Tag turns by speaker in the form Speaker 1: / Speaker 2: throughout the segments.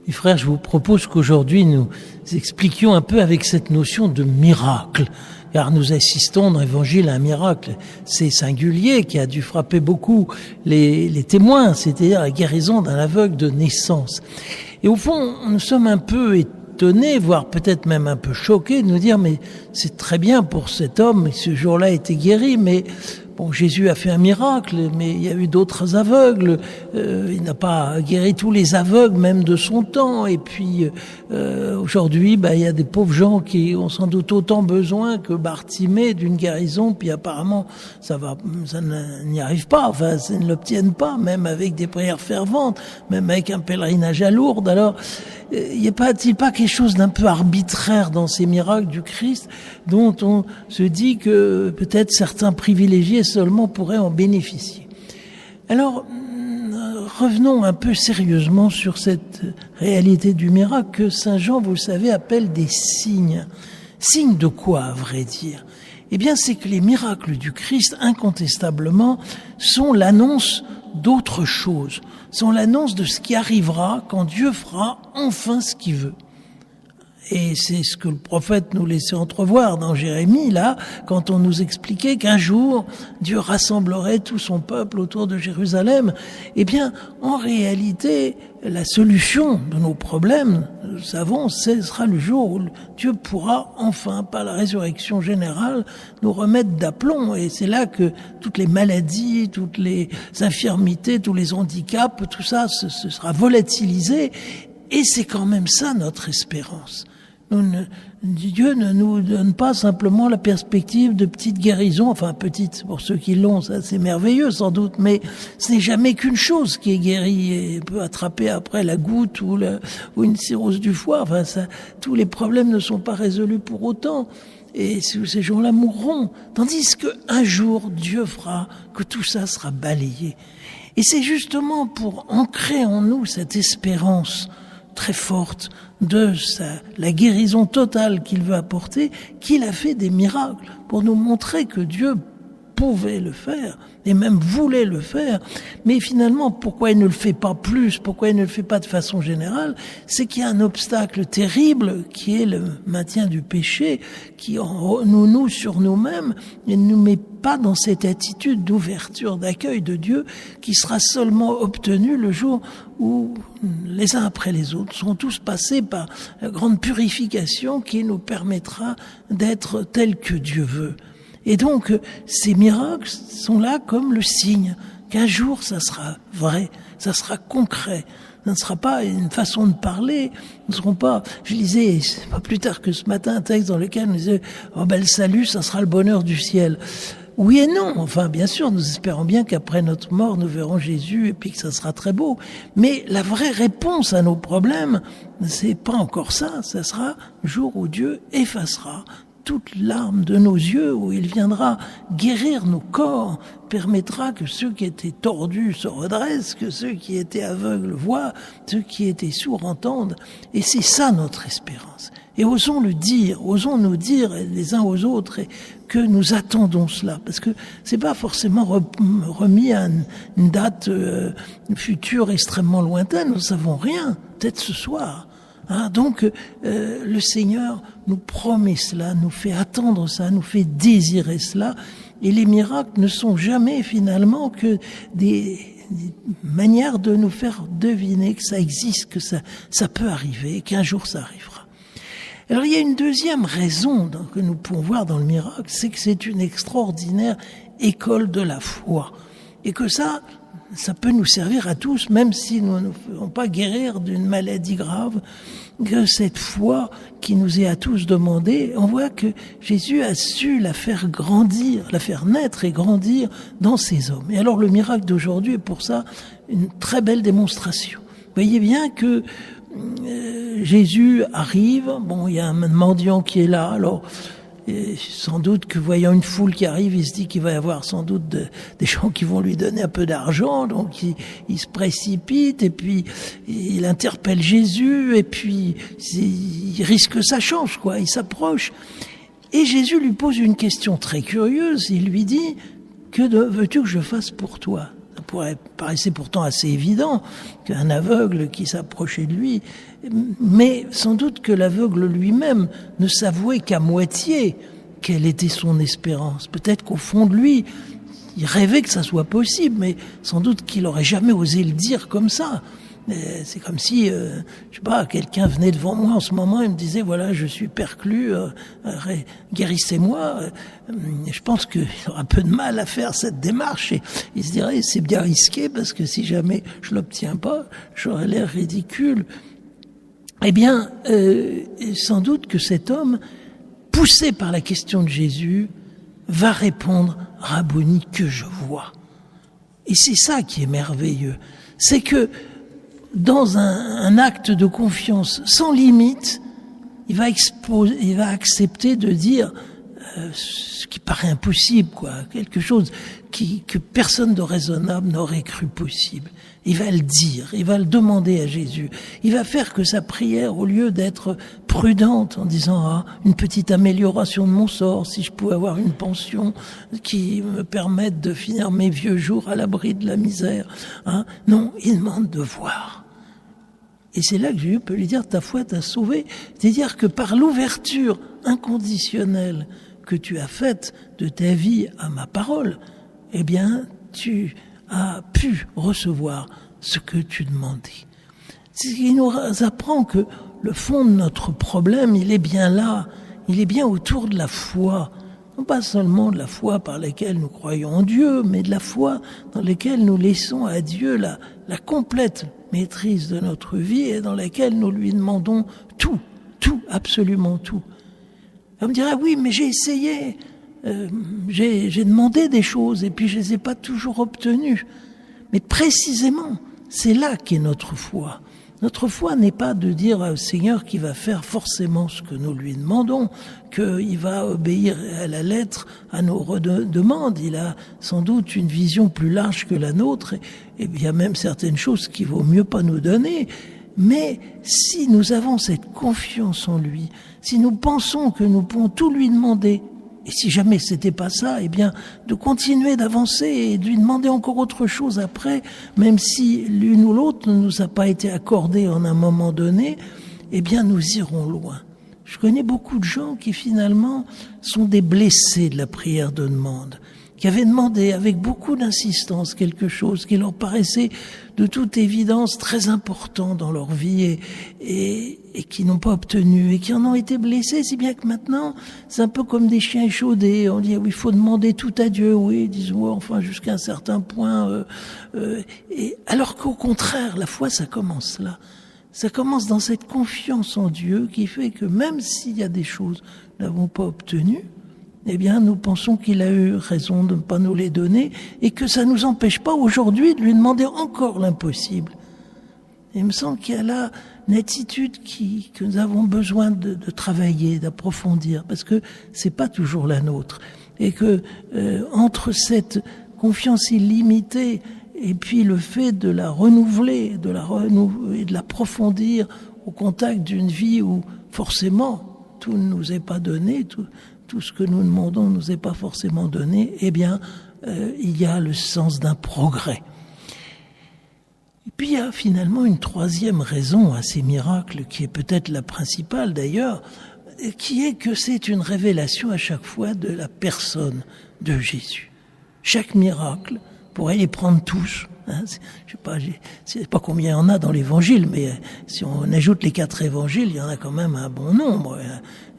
Speaker 1: Et frères, je vous propose qu'aujourd'hui nous expliquions un peu avec cette notion de miracle, car nous assistons dans l'Évangile à un miracle. C'est singulier qui a dû frapper beaucoup les témoins, c'est-à-dire la guérison d'un aveugle de naissance. Et au fond, nous sommes un peu étonnés, voire peut-être même un peu choqués de nous dire, mais c'est très bien pour cet homme, ce jour-là a été guéri, mais bon, Jésus a fait un miracle, mais il y a eu d'autres aveugles. Il n'a pas guéri tous les aveugles, même de son temps. Et puis, aujourd'hui, il y a des pauvres gens qui ont sans doute autant besoin que Bartimée d'une guérison. Puis apparemment, ça n'y arrive pas. Enfin, ça ne l'obtiennent pas, même avec des prières ferventes, même avec un pèlerinage à Lourdes. Alors, y a-t-il pas quelque chose d'un peu arbitraire dans ces miracles du Christ, dont on se dit que peut-être certains privilégiés seulement pourraient en bénéficier? Alors, revenons un peu sérieusement sur cette réalité du miracle que Saint Jean, vous le savez, appelle des signes. Signes de quoi, à vrai dire? Eh bien, c'est que les miracles du Christ, incontestablement, sont l'annonce d'autre chose, sont l'annonce de ce qui arrivera quand Dieu fera enfin ce qu'il veut. Et c'est ce que le prophète nous laissait entrevoir dans Jérémie, là, quand on nous expliquait qu'un jour, Dieu rassemblerait tout son peuple autour de Jérusalem. Eh bien, en réalité, la solution de nos problèmes, nous savons, ce sera le jour où Dieu pourra enfin, par la résurrection générale, nous remettre d'aplomb. Et c'est là que toutes les maladies, toutes les infirmités, tous les handicaps, tout ça, ce sera volatilisé. Et c'est quand même ça notre espérance. Dieu ne nous donne pas simplement la perspective de petites guérisons, enfin petites pour ceux qui l'ont, ça c'est merveilleux sans doute, mais ce n'est jamais qu'une chose qui est guérie et peut attraper après la goutte ou une cirrhose du foie. Enfin, tous les problèmes ne sont pas résolus pour autant. Et ces gens-là mourront. Tandis qu'un jour, Dieu fera que tout ça sera balayé. Et c'est justement pour ancrer en nous cette espérance très forte de la guérison totale qu'il veut apporter, qu'il a fait des miracles pour nous montrer que Dieu pouvait le faire et même voulait le faire. Mais finalement, pourquoi il ne le fait pas plus, pourquoi il ne le fait pas de façon générale, c'est qu'il y a un obstacle terrible qui est le maintien du péché, qui nous noue sur nous-mêmes et ne nous met pas dans cette attitude d'ouverture, d'accueil de Dieu qui sera seulement obtenue le jour où les uns après les autres seront tous passés par la grande purification qui nous permettra d'être tels que Dieu veut. Et donc, ces miracles sont là comme le signe qu'un jour, ça sera vrai, ça sera concret. Ça ne sera pas une façon de parler, ne seront pas... Je lisais, pas plus tard que ce matin, un texte dans lequel on disait « Oh ben le salut, ça sera le bonheur du ciel ». Oui et non. Enfin, bien sûr, nous espérons bien qu'après notre mort, nous verrons Jésus et puis que ça sera très beau. Mais la vraie réponse à nos problèmes, c'est pas encore ça. Ça sera le jour où Dieu effacera toute larme de nos yeux, où il viendra guérir nos corps, permettra que ceux qui étaient tordus se redressent, que ceux qui étaient aveugles voient, ceux qui étaient sourds entendent. Et c'est ça notre espérance. Et osons le dire, osons nous dire les uns aux autres que nous attendons cela, parce que c'est pas forcément remis à une date future extrêmement lointaine, nous ne savons rien, peut-être ce soir. Donc le Seigneur nous promet cela, nous fait attendre ça, nous fait désirer cela, et les miracles ne sont jamais finalement que des manières de nous faire deviner que ça existe, que ça peut arriver, qu'un jour ça arrivera. Alors il y a une deuxième raison que nous pouvons voir dans le miracle, c'est que c'est une extraordinaire école de la foi, et que ça peut nous servir à tous, même si nous ne pouvons pas guérir d'une maladie grave, que cette foi qui nous est à tous demandée, on voit que Jésus a su la faire grandir, la faire naître et grandir dans ces hommes. Et alors le miracle d'aujourd'hui est pour ça une très belle démonstration. Vous voyez bien que Jésus arrive, bon, il y a un mendiant qui est là, alors... Et sans doute que voyant une foule qui arrive, il se dit qu'il va y avoir sans doute des gens qui vont lui donner un peu d'argent, donc il se précipite et puis il interpelle Jésus et puis il risque que ça change, quoi. Il s'approche et Jésus lui pose une question très curieuse. Il lui dit « Que veux-tu que je fasse pour toi ?» paraissait pourtant assez évident qu'un aveugle qui s'approchait de lui, mais sans doute que l'aveugle lui-même ne s'avouait qu'à moitié quelle était son espérance. Peut-être qu'au fond de lui, il rêvait que ça soit possible, mais sans doute qu'il n'aurait jamais osé le dire comme ça. C'est comme si, je sais pas, quelqu'un venait devant moi en ce moment et me disait, voilà, je suis perclus, guérissez-moi. Je pense qu'il aura un peu de mal à faire cette démarche et il se dirait, c'est bien risqué parce que si jamais je l'obtiens pas, j'aurais l'air ridicule. Eh bien, sans doute que cet homme, poussé par la question de Jésus, va répondre, Rabboni, que je vois. Et c'est ça qui est merveilleux. C'est que dans un acte de confiance sans limite, il va accepter de dire ce qui paraît impossible, quelque chose que personne de raisonnable n'aurait cru possible. Il va le dire, il va le demander à Jésus. Il va faire que sa prière, au lieu d'être prudente en disant une petite amélioration de mon sort, si je pouvais avoir une pension qui me permette de finir mes vieux jours à l'abri de la misère, non, il demande de voir. Et c'est là que Jésus peut lui dire, ta foi t'a sauvé. C'est-à-dire que par l'ouverture inconditionnelle que tu as faite de ta vie à ma parole, eh bien, tu as pu recevoir ce que tu demandais. C'est ce qui nous apprend que le fond de notre problème, il est bien là. Il est bien autour de la foi. Non pas seulement de la foi par laquelle nous croyons en Dieu, mais de la foi dans laquelle nous laissons à Dieu la complète maîtrise de notre vie et dans laquelle nous lui demandons tout, absolument tout. On me dirait, oui, mais j'ai essayé, j'ai demandé des choses et puis je les ai pas toujours obtenues. Mais précisément, c'est là qu'est notre foi. Notre foi n'est pas de dire au Seigneur qu'il va faire forcément ce que nous lui demandons, qu'il va obéir à la lettre à nos demandes. Il a sans doute une vision plus large que la nôtre et il y a même certaines choses qu'il vaut mieux pas nous donner. Mais si nous avons cette confiance en lui, si nous pensons que nous pouvons tout lui demander, et si jamais c'était pas ça, eh bien, de continuer d'avancer et de lui demander encore autre chose après, même si l'une ou l'autre ne nous a pas été accordée en un moment donné, eh bien, nous irons loin. Je connais beaucoup de gens qui finalement sont des blessés de la prière de demande, qui avaient demandé avec beaucoup d'insistance quelque chose qui leur paraissait de toute évidence très important dans leur vie et qui n'ont pas obtenu et qui en ont été blessés, si bien que maintenant c'est un peu comme des chiens échaudés. On dit oui, il faut demander tout à Dieu, oui, disons enfin jusqu'à un certain point. Et alors qu'au contraire, la foi, ça commence là. Ça commence dans cette confiance en Dieu qui fait que même s'il y a des choses que nous n'avons pas obtenues, eh bien, nous pensons qu'il a eu raison de ne pas nous les donner et que ça ne nous empêche pas aujourd'hui de lui demander encore l'impossible. Et il me semble qu'il y a là une attitude que nous avons besoin de travailler, d'approfondir, parce que c'est pas toujours la nôtre. Et que entre cette confiance illimitée et puis le fait de la renouveler, et de l'approfondir au contact d'une vie où forcément tout ne nous est pas donné, tout ce que nous demandons ne nous est pas forcément donné, eh bien, il y a le sens d'un progrès. Et puis il y a finalement une troisième raison à ces miracles, qui est peut-être la principale d'ailleurs, qui est que c'est une révélation à chaque fois de la personne de Jésus. Chaque miracle, on pourrait les prendre tous. Je sais pas combien il y en a dans l'évangile, mais si on ajoute les 4 évangiles, il y en a quand même un bon nombre.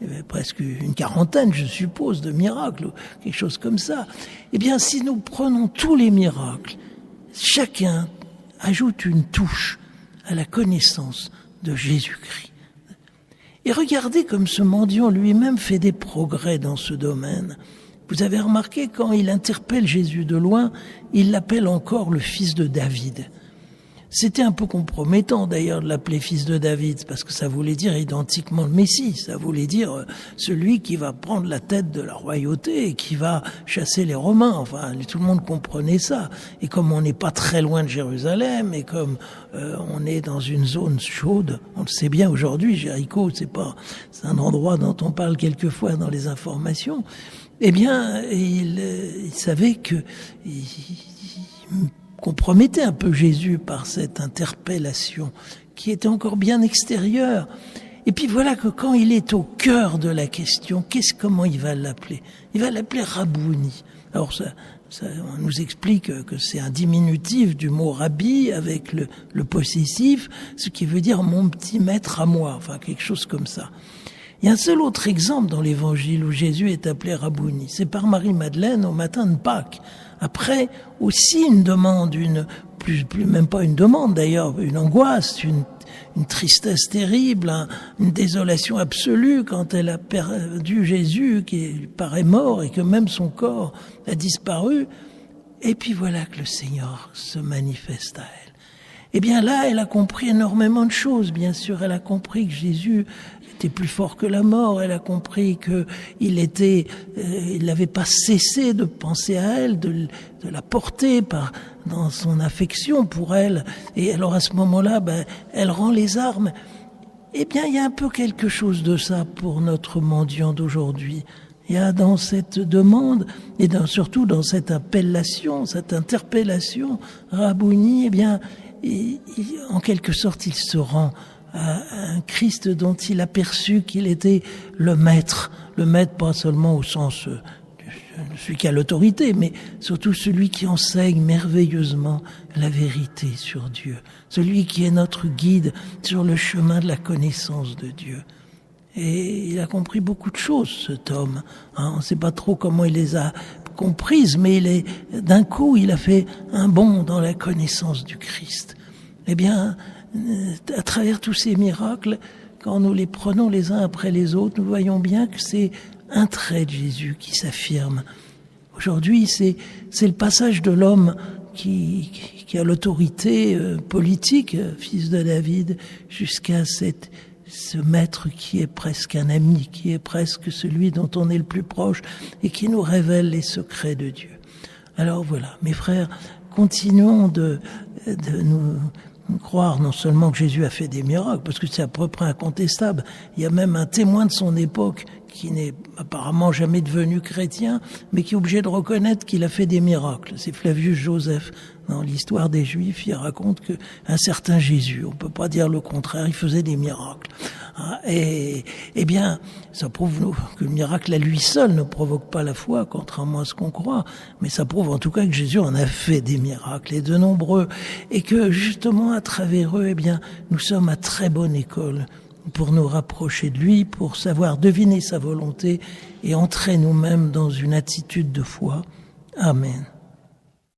Speaker 1: Il y avait presque une quarantaine, je suppose, de miracles, ou quelque chose comme ça. Eh bien, si nous prenons tous les miracles, chacun ajoute une touche à la connaissance de Jésus-Christ. Et regardez comme ce mendiant lui-même fait des progrès dans ce domaine. Vous avez remarqué, quand il interpelle Jésus de loin, il l'appelle encore le fils de David. C'était un peu compromettant d'ailleurs de l'appeler fils de David, parce que ça voulait dire identiquement le Messie, ça voulait dire celui qui va prendre la tête de la royauté et qui va chasser les Romains. Enfin, tout le monde comprenait ça. Et comme on n'est pas très loin de Jérusalem, et comme on est dans une zone chaude, on le sait bien aujourd'hui, Jéricho, c'est un endroit dont on parle quelquefois dans les informations, eh bien, il savait que compromettait un peu Jésus par cette interpellation qui était encore bien extérieure. Et puis voilà que quand il est au cœur de la question, comment il va l'appeler? Il va l'appeler Rabbouni. Alors on nous explique que c'est un diminutif du mot rabbi avec le possessif, ce qui veut dire mon petit maître à moi, enfin quelque chose comme ça. Il y a un seul autre exemple dans l'évangile où Jésus est appelé Rabbouni. C'est par Marie-Madeleine au matin de Pâques. Après, aussi une demande, même pas une demande d'ailleurs, une angoisse, une tristesse terrible, une désolation absolue quand elle a perdu Jésus qui paraît mort et que même son corps a disparu. Et puis voilà que le Seigneur se manifeste à elle. Eh bien là, elle a compris énormément de choses. Bien sûr, elle a compris que Jésus était plus fort que la mort. Elle a compris que il n'avait pas cessé de penser à elle, de la porter dans son affection pour elle. Et alors à ce moment-là, elle rend les armes. Eh bien, il y a un peu quelque chose de ça pour notre mendiant d'aujourd'hui. Il y a dans cette demande et surtout dans cette appellation, cette interpellation, Rabbouni, eh bien, en quelque sorte, il se rend à un Christ dont il a perçu qu'il était le maître pas seulement au sens de celui qui a l'autorité, mais surtout celui qui enseigne merveilleusement la vérité sur Dieu, celui qui est notre guide sur le chemin de la connaissance de Dieu. Et il a compris beaucoup de choses, cet homme. On ne sait pas trop comment il les a comprises, mais d'un coup, il a fait un bond dans la connaissance du Christ. Eh bien, à travers tous ces miracles, quand nous les prenons les uns après les autres, nous voyons bien que c'est un trait de Jésus qui s'affirme. Aujourd'hui, c'est le passage de l'homme qui a l'autorité politique, fils de David, jusqu'à ce maître qui est presque un ami, qui est presque celui dont on est le plus proche et qui nous révèle les secrets de Dieu. Alors voilà, mes frères, continuons de nous croire non seulement que Jésus a fait des miracles, parce que c'est à peu près incontestable. Il y a même un témoin de son époque qui n'est apparemment jamais devenu chrétien, mais qui est obligé de reconnaître qu'il a fait des miracles. C'est Flavius Joseph. Dans l'histoire des Juifs, il raconte qu'un certain Jésus, on peut pas dire le contraire, il faisait des miracles. Et eh bien, ça prouve que le miracle à lui seul ne provoque pas la foi, contrairement à ce qu'on croit. Mais ça prouve en tout cas que Jésus en a fait des miracles, et de nombreux. Et que justement, à travers eux, eh bien, nous sommes à très bonne école pour nous rapprocher de lui, pour savoir deviner sa volonté et entrer nous-mêmes dans une attitude de foi. Amen.